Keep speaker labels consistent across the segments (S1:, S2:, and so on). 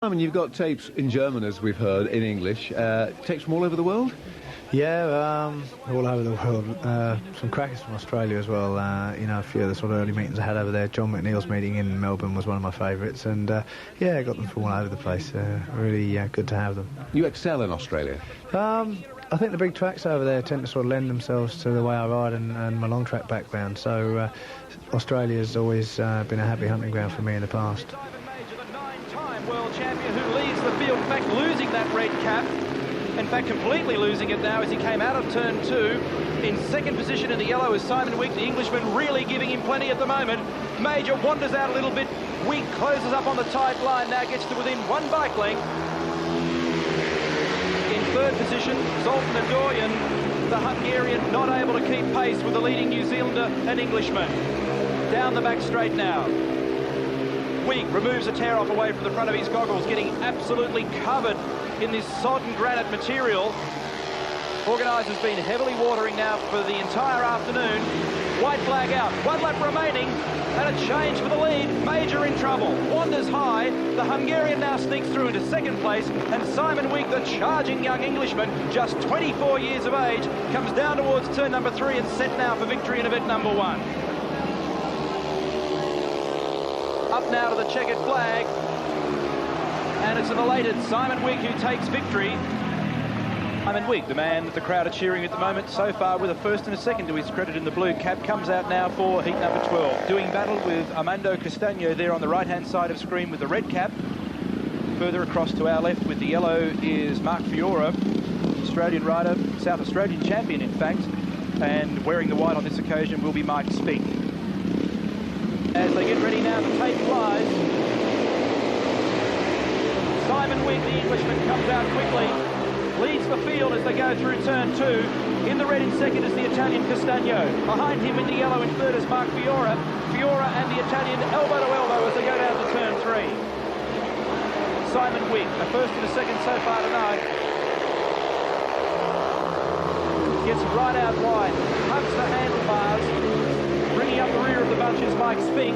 S1: I mean, you've got tapes in German, as we've heard, in English. Tapes from all over the world?
S2: Yeah, all over the world. Some crackers from Australia as well. A few of the sort of early meetings I had over there. John McNeil's meeting in Melbourne was one of my favourites. And, I got them from all over the place. Really good to have them.
S1: You excel in Australia?
S2: I think the big tracks over there tend to sort of lend themselves to the way I ride and my long track background. So Australia's always been a happy hunting ground for me in the past.
S3: World champion who leads the field, in fact losing that red cap, in fact completely losing it now as he came out of turn 2. In second position in the yellow is Simon Wigg, the Englishman, really giving him plenty at the moment. Major wanders out a little bit. Wigg closes up on the tight line, now gets to within 1 bike length. In third position, Soltan Adorjan, the Hungarian, not able to keep pace with the leading New Zealander and Englishman. Down the back straight now. Wigg removes a tear-off away from the front of his goggles, getting absolutely covered in this sodden granite material. Organisers been heavily watering now for the entire afternoon. White flag out, 1 lap remaining, and a change for the lead. Major in trouble, wanders high. The Hungarian now sneaks through into second place, and Simon Wigg, the charging young Englishman, just 24 years of age, comes down towards turn number 3 and set now for victory in event number 1. Up now to the checkered flag, and it's an elated Simon Wigg who takes victory. Simon Wigg, the man that the crowd are cheering at the moment, so far with a first and a second to his credit in the blue cap, comes out now for heat number 12. Doing battle with Armando Castagna there on the right-hand side of screen with the red cap. Further across to our left with the yellow is Mark Fiora, Australian rider, South Australian champion in fact, and wearing the white on this occasion will be Mike Spink. As they get ready now to take flies, Simon Wigg, the Englishman, comes out quickly, leads the field as they go through turn 2. In the red in second is the Italian Castagno. Behind him in the yellow in third is Mark Fiora. Fiora and the Italian elbow to elbow as they go down to turn 3. Simon Wigg, a first and a second so far tonight. Gets right out wide, hugs the handlebars. Bringing up the rear of the bunch is Mike Spink.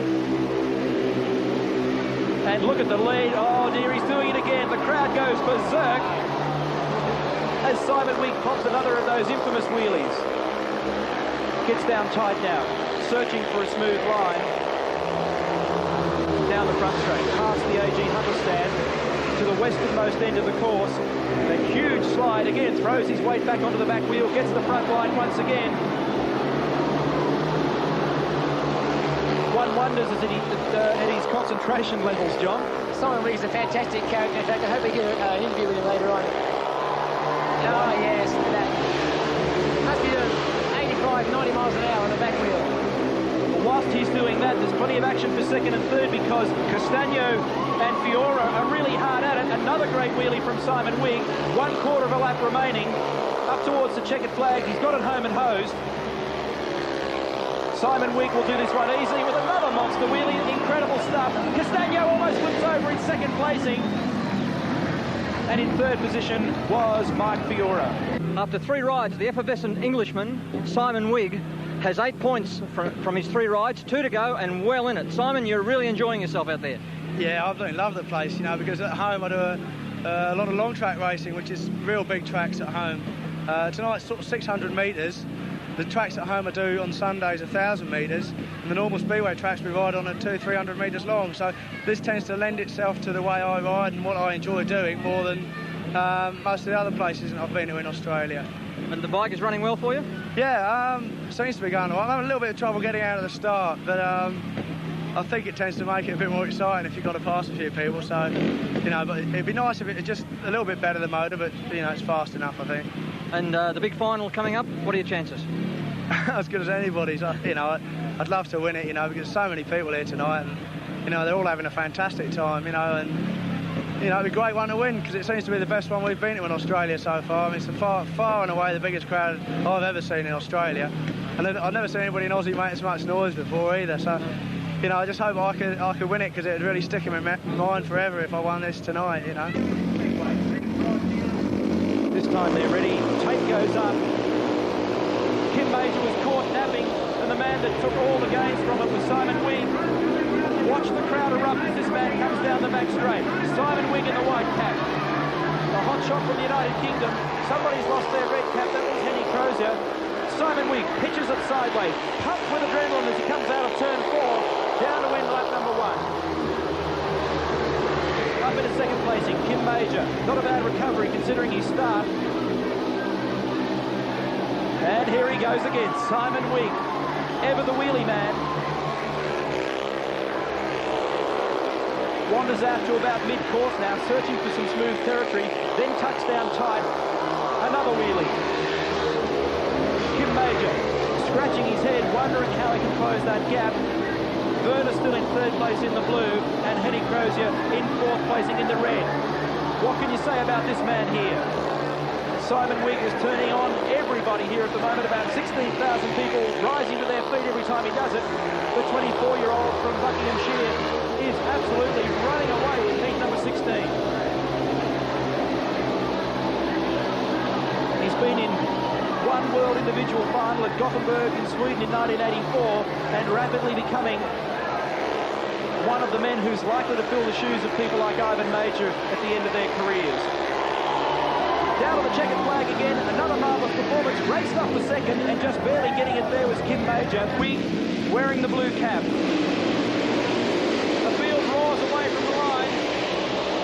S3: And look at the lead. Oh dear, he's doing it again. The crowd goes berserk as Simon Wigg pops another of those infamous wheelies. Gets down tight now, searching for a smooth line. Down the front straight, past the AG Hunter stand to the westernmost end of the course. A huge slide again, throws his weight back onto the back wheel, gets the front line once again. One wonders at his concentration levels, John.
S4: Simon Wigg's a fantastic character. In fact, I hope we get an interview with him later on. Oh, yes, that. Must be doing 85, 90 miles an hour on the back wheel.
S3: Well, whilst he's doing that, there's plenty of action for second and third because Castagno and Fiora are really hard at it. Another great wheelie from Simon Wigg. 1/4 of a lap remaining. Up towards the checkered flag. He's got it home and hosed. Simon Wigg will do this one easily with another monster wheelie. Incredible stuff. Castagno almost flips over in second placing. And in third position was Mark Fiora.
S5: After 3 rides, the effervescent Englishman, Simon Wigg, has 8 points from his 3 rides, 2 to go and well in it. Simon, you're really enjoying yourself out there.
S2: Yeah, I absolutely love the place, because at home I do a lot of long track racing, which is real big tracks at home. Tonight's sort of 600 metres. The tracks at home I do on Sundays 1,000 metres, and the normal speedway tracks we ride on are 200-300 metres long. So this tends to lend itself to the way I ride and what I enjoy doing more than most of the other places that I've been to in Australia.
S5: And the bike is running well for you?
S2: Yeah, seems to be going all right. I'm having a little bit of trouble getting out of the start, but I think it tends to make it a bit more exciting if you've got to pass a few people. So, but it'd be nice if it was just a little bit better than motor, but it's fast enough, I think.
S5: And the big final coming up, what are your chances?
S2: As good as anybody's. I'd love to win it, because there's so many people here tonight, and they're all having a fantastic time, and it'd be a great one to win because it seems to be the best one we've been to in Australia so far. I mean, it's far and away the biggest crowd I've ever seen in Australia, and I've never seen anybody in Aussie make as much noise before either. So, I just hope I could win it because it'd really stick in my mind forever if I won this tonight.
S3: This time they're ready. Tape goes up. Kim Major was caught napping, and the man that took all the gains from it was Simon Wigg. Watch the crowd erupt as this man comes down the back straight. Simon Wigg in the white cap. A hot shot from the United Kingdom. Somebody's lost their red cap. That was Henny Crozier. Simon Wigg pitches it sideways. Pumped with adrenaline as he comes out of turn 4. Down to win lap number 1. Up into second placing, Kim Major. Not a bad recovery considering his start. And here he goes again, Simon Wigg. Ever the wheelie man. Wanders out to about mid-course now, searching for some smooth territory, then tucks down tight. Another wheelie. Kim Major scratching his head, wondering how he can close that gap. Werner still in third place in the blue, and Henny Crozier in fourth placing in the red. What can you say about this man here? Simon Wigg is turning on everybody here at the moment. About 16,000 people rising to their feet every time he does it. The 24-year-old from Buckinghamshire is absolutely running away in heat number 16. He's been in one world individual final at Gothenburg in Sweden in 1984 and rapidly becoming one of the men who's likely to fill the shoes of people like Ivan Major at the end of their careers. Down to the checkered flag again, another marvellous performance, raced off the second and just barely getting it there was Kim Major. Wigg wearing the blue cap. The field roars away from the line.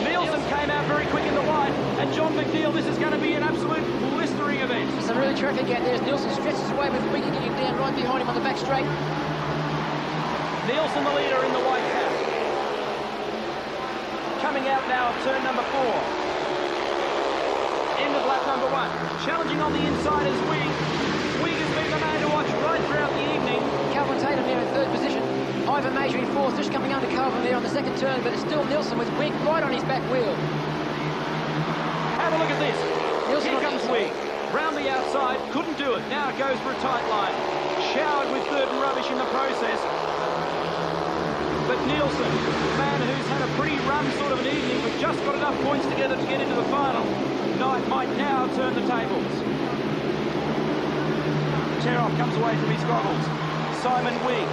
S3: Nielsen came out very quick in the white, and John McNeil, this is going to be an absolute blistering event.
S4: It's a really terrific out there. Nielsen stretches away with Wigg getting down right behind him on the back straight.
S3: Nielsen the leader in the white cap. Coming out now of turn number 4. End of lap number 1. Challenging on the inside is Wigg. Wigg has been the man to watch right throughout the evening.
S4: Calvin Tatum there in third position. Ivan Major in fourth, just coming under Calvin there on the second turn, but it's still Nielsen with Wigg right on his back wheel.
S3: Have a look at this.
S4: Nielsen
S3: Here comes Wigg. Round the outside, couldn't do it. Now it goes for a tight line. Showered with dirt and rubbish in the process. But Nielsen, the man who's had a pretty run sort of an evening, but just got enough points together to get into the final, might now turn the tables. Teroff comes away from his goggles. Simon Wigg.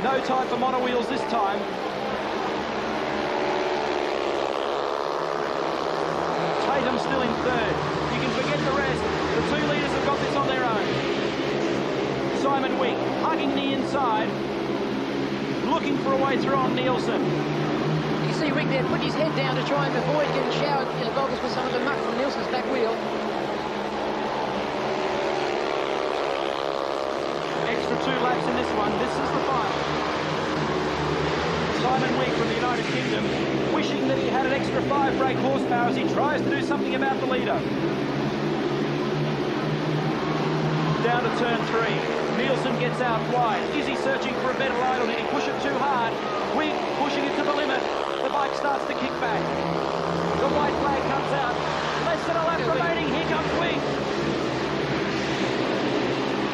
S3: No time for monowheels this time. Tatum still in third. You can forget the rest. The two leaders have got this on their own. Simon Wigg hugging the inside, looking for a way through on Nielsen.
S4: You can see Wigg there put his head down to try and avoid getting showered in the goggles with some of the muck from Nielsen's back wheel.
S3: Extra 2 laps in this one. This is the final. Simon Wigg from the United Kingdom, wishing that he had an extra 5 brake horsepower as he tries to do something about the leader. Down to turn 3. Nielsen gets out wide. Is he searching for a better line or did he push it too hard? Wigg pushing it to the limit. The bike starts to kick back. The white flag comes out. Less than a lap remaining. Here comes Wigg.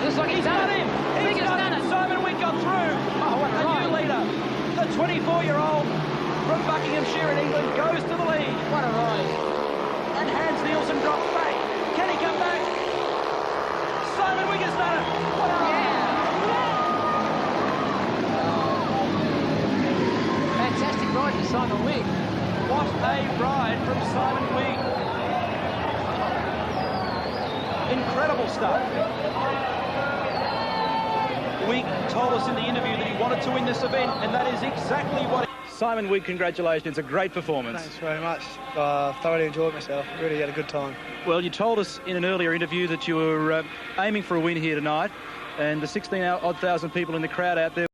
S4: Looks like
S3: He's done him. He's done it. Simon Wigg got through.
S4: Oh, what a ride.
S3: New leader. The 24-year-old from Buckinghamshire in England goes to the lead.
S4: What a ride.
S3: And Hans Nielsen drops back. Can he come back? Simon Wigg has done it. What a ride.
S4: Fantastic ride for Simon Wigg.
S3: What a ride from Simon Wigg. Incredible stuff. Wigg told us in the interview that he wanted to win this event, and that is exactly what... Simon Wigg, congratulations. A great performance.
S2: Thanks very much. Thoroughly enjoyed myself. Really had a good time.
S3: Well, you told us in an earlier interview that you were aiming for a win here tonight, and the 16,000 people in the crowd out there